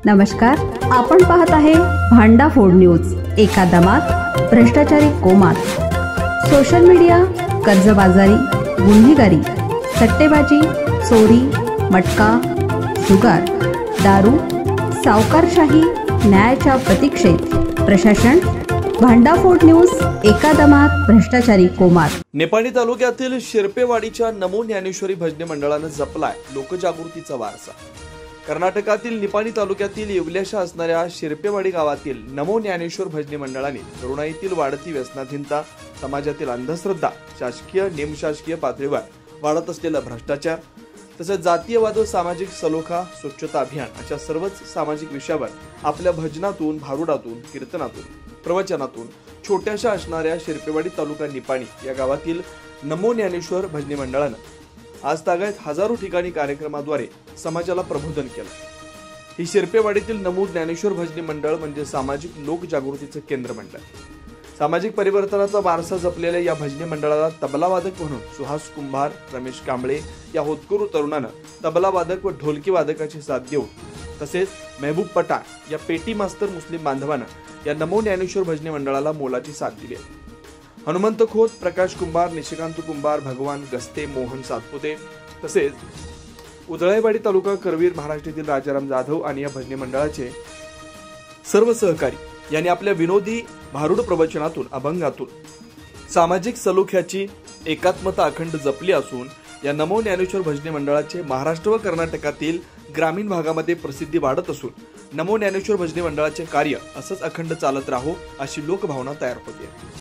नमस्कार, आपण पाहत आहे भांडाफोड न्यूज। एका दमात भ्रष्टाचारी कोमात, सोशल मीडिया, कर्जबाजारी, गुन्हेगारी, सट्टेबाजी, चोरी, मटका, जुगार, दारू, सावकारशाही, न्यायाच्या प्रतीक्षेत प्रशासन। भांडाफोड न्यूज, एका दमात भ्रष्टाचारी कोमात। निपाणी तालुक्यातील शिरपेवाडीच्या नमो ज्ञानेश्वरी भजनी मंडळानं जपलाय लोकजागृतीचा वारसा। कर्नाटकातील निपाणी तालुक्यातील येवल्याशा असणाऱ्या शिरपेवाडी गावातील नमो ज्ञानेश्वर भजनी मंडळाने तरुणाईतील वाढती व्यसनाधीनता, समाजातील अंधश्रद्धा, शासकीय निमशासकीय पातळीवर वाढत असलेला भ्रष्टाचार, तसेच जातीयवाद व सामाजिक सलोखा, स्वच्छता अभियान अशा सर्वच सामाजिक विषयावर आपल्या भजनातून, भारुडातून, कीर्तनातून, प्रवचनातून छोट्याशा असणाऱ्या शिरपेवाडी तालुका निपाणी या गावातील नमो ज्ञानेश्वर भजनी मंडळानं आज तागायत हजारो ठिकाणी कार्यक्रमाद्वारे समाजाला प्रबोधन केलं। ही शिरपेवाडीतील नमो ज्ञानेश्वर भजनी मंडळ म्हणजे सामाजिक लोकजागृतीचं केंद्र मंडळ। सामाजिक परिवर्तनाचा वारसा जपलेल्या या भजनी मंडळाला तबलावादक म्हणून सुहास कुंभार, रमेश कांबळे या होतकरू तरुणानं तबलावादक व ढोलकी वादकाची साथ देऊन, तसेच महबूब पठाण या पेटी मास्तर मुस्लिम बांधवानं या नमो ज्ञानेश्वर भजनी मंडळाला मोलाची साथ दिली आहे। हनुमंत खोत, प्रकाश कुंभार, निशिकांत कुंभार, भगवान गस्ते, मोहन सातपुते, तसेच उदळाईवाडी तालुका करवीर महाराष्ट्रातील राजाराम जाधव आणि या भजनी मंडळाचे सर्व सहकारी यांनी आपल्या विनोदी भारुड प्रवचनातून, अभंगातून सामाजिक सलोख्याची एकात्मता अखंड जपली असून या नमो ज्ञानेश्वर भजनी मंडळाचे महाराष्ट्र व कर्नाटकातील ग्रामीण भागामध्ये प्रसिद्धी वाढत असून नमो ज्ञानेश्वर भजनी मंडळाचे कार्य असंच अखंड चालत राहो अशी लोकभावना तयार होते।